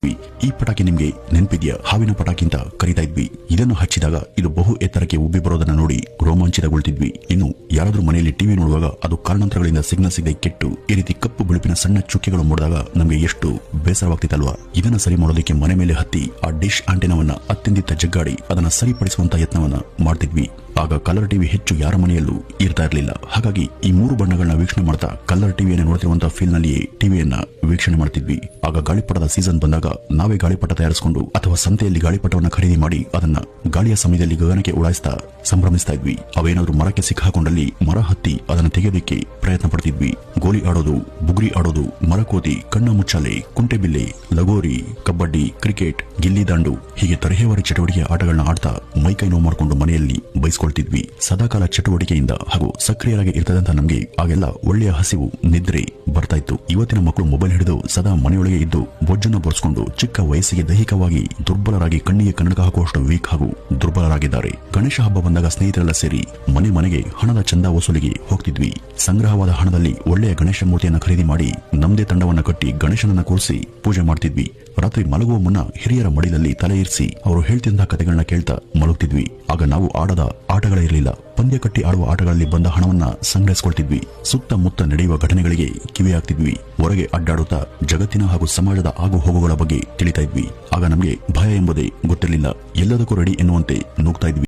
ಈ ಪಟಾಕಿ ನಿಮ್ಗೆ ನೆನಪಿದ್ಯಾ? ಹಾವಿನ ಪಟಾಕಿ ಅಂತ ಕರೀತಾ ಇದ್ವಿ. ಇದನ್ನು ಹಚ್ಚಿದಾಗ ಇದು ಬಹು ಎತ್ತರಕ್ಕೆ ಉಬ್ಬಿ ಬರೋದನ್ನ ನೋಡಿ ರೋಮಾಂಚಿತಗೊಳ್ತಿದ್ವಿ. ಇನ್ನು ಯಾರಾದ್ರೂ ಮನೆಯಲ್ಲಿ ಟಿವಿ ನೋಡುವಾಗ ಅದು ಕಾರಣಾಂತರಗಳಿಂದ ಸಿಗ್ನಲ್ ಸಿಗದೆ ಕೆಟ್ಟು ಈ ರೀತಿ ಕಪ್ಪು ಬಿಳುಪಿನ ಸಣ್ಣ ಚುಕ್ಕೆಗಳು ಮೂಡಿದಾಗ ನಮಗೆ ಎಷ್ಟು ಬೇಸರವಾಗ್ತಿತ್ತಲ್ವಾ? ಇದನ್ನ ಸರಿ ಮಾಡೋದಕ್ಕೆ ಮನೆ ಮೇಲೆ ಹತ್ತಿ ಆ ಡಿಶ್ ಆಂಟೆನಾವನ್ನ ಅತ್ಯಂತ ಜಗ್ಗಾಡಿ ಅದನ್ನ ಸರಿಪಡಿಸುವಂತ ಯತ್ನವನ್ನ ಮಾಡ್ತಿದ್ವಿ. ಆಗ ಕಲರ್ ಟಿವಿ ಹೆಚ್ಚು ಯಾರ ಮನೆಯಲ್ಲೂ ಇರ್ತಾ ಇರಲಿಲ್ಲ. ಹಾಗಾಗಿ ಈ 3 ಬಣ್ಣಗಳನ್ನ ವೀಕ್ಷಣೆ ಮಾಡ್ತಾ ಕಲರ್ ಟಿವಿಯನ್ನು ನೋಡ್ತಿರುವಂತಹ ಫೀಲ್ ನಲ್ಲಿಯೇ ಟಿವಿಯನ್ನ ವೀಕ್ಷಣೆ ಮಾಡ್ತಿದ್ವಿ. ಆಗ ಗಾಳಿಪಟದ ಸೀಸನ್ ಬಂದಾಗ ನಾವೇ ಗಾಳಿಪಟ ತಯಾರಿಸಿಕೊಂಡು ಅಥವಾ ಸಂತೆಯಲ್ಲಿ ಗಾಳಿಪಟವನ್ನ ಖರೀದಿ ಮಾಡಿ ಅದನ್ನ ಗಾಳಿಯ ಸಮಯದಲ್ಲಿ ಗಗನಕ್ಕೆ ಉಡಾಯಿಸ್ತಾ ಸಂಭ್ರಮಿಸ್ತಾ ಇದ್ವಿ. ಅವೇನಾದ್ರೂ ಮರಕ್ಕೆ ಸಿಕ್ಕಾಕೊಂಡಲ್ಲಿ ಮರ ಹತ್ತಿ ಅದನ್ನ ತೆಗೆಯೋದಕ್ಕೆ ಪ್ರಯತ್ನ ಪಡ್ತಿದ್ವಿ. ಗೋಲಿ ಆಡೋದು, ಬುಗುರಿ ಆಡೋದು, ಮರಕೋತಿ, ಕಣ್ಣ ಮುಚ್ಚಾಲೆ, ಕುಂಟೆಬಿಲ್ಲೆ, ಲಗೋರಿ, ಕಬಡ್ಡಿ, ಕ್ರಿಕೆಟ್, ಗಿಲ್ಲಿ ದಾಂಡು ಹೀಗೆ ತರಹೇವಾರಿ ಚಟುವಟಿಕೆ ಆಟಗಳನ್ನ ಆಡ್ತಾ ಮೈಕೈ ನೋವು ಮಾಡಿಕೊಂಡು ಮನೆಯಲ್ಲಿ ಬಯಸ್ಕೊಳ್ತಿದ್ವಿ. ಸದಾಕಾಲ ಚಟುವಟಿಕೆಯಿಂದ ಹಾಗೂ ಸಕ್ರಿಯರಾಗಿ ಇರ್ತದಂತ ನಮ್ಗೆ ಆಗೆಲ್ಲ ಒಳ್ಳೆಯ ಹಸಿವು ನಿದ್ರೆ ಬರ್ತಾ ಇತ್ತು. ಇವತ್ತಿನ ಮಕ್ಕಳು ಮೊಬೈಲ್ ಹಿಡಿದು ಸದಾ ಮನೆಯೊಳಗೆ ಇದ್ದು ಬೊಜ್ಜನ್ನು ಬರ್ಸ್ಕೊಂಡು ಚಿಕ್ಕ ವಯಸ್ಸಿಗೆ ದೈಹಿಕವಾಗಿ ದುರ್ಬಲರಾಗಿ ಕಣ್ಣಿಗೆ ಕನ್ನಡಕ ಹಾಕುವಷ್ಟು ವೀಕ್ ಹಾಗೂ ದುರ್ಬಲರಾಗಿದ್ದಾರೆ. ಗಣೇಶ ಹಬ್ಬ ಬಂದಾಗ ಸ್ನೇಹಿತರೆಲ್ಲ ಸೇರಿ ಮನೆಗೆ ಹಣದ ಚಂದ ವಸೂಲಿಗೆ ಹೋಗ್ತಿದ್ವಿ. ಸಂಗ್ರಹವಾದ ಹಣದಲ್ಲಿ ಒಳ್ಳೆಯ ಗಣೇಶ ಮೂರ್ತಿಯನ್ನ ಖರೀದಿ ಮಾಡಿ ನಮ್ದೇ ತಂಡವನ್ನ ಕಟ್ಟಿ ಗಣೇಶನನ್ನ ಕೂರಿಸಿ ಪೂಜೆ ಮಾಡ್ತಿದ್ವಿ. ರಾತ್ರಿ ಮಲಗುವ ಮುನ್ನ ಹಿರಿಯರ ಮಡಿಲಲ್ಲಿ ತಲೆ ಇರಿಸಿ ಅವರು ಹೇಳ್ತಿದ್ದ ಕಥೆಗಳನ್ನ ಕೇಳ್ತಾ ಮಲಗ್ತಿದ್ವಿ. ಆಗ ನಾವು ಆಡದ ಆಟಗಳೇ ಇರಲಿಲ್ಲ. ಪಂದ್ಯ ಕಟ್ಟಿ ಆಡುವ ಆಟಗಳಲ್ಲಿ ಬಂದ ಹಣವನ್ನ ಸಂಗ್ರಹಿಸಿಕೊಳ್ತಿದ್ವಿ. ಸುತ್ತಮುತ್ತ ನಡೆಯುವ ಘಟನೆಗಳಿಗೆ ಕಿವಿಯಾಗ್ತಿದ್ವಿ. ಹೊರಗೆ ಅಡ್ಡಾಡುತ್ತಾ ಜಗತ್ತಿನ ಹಾಗೂ ಸಮಾಜದ ಆಗು ಹೋಗುಗಳ ಬಗ್ಗೆ ತಿಳಿತಾ ಇದ್ವಿ. ಆಗ ನಮಗೆ ಭಯ ಎಂಬುದೇ ಗೊತ್ತಿರಲಿಲ್ಲ. ಎಲ್ಲದಕ್ಕೂ ರೆಡಿ ಎನ್ನುವಂತೆ ನುಗ್ತಾ ಇದ್ವಿ.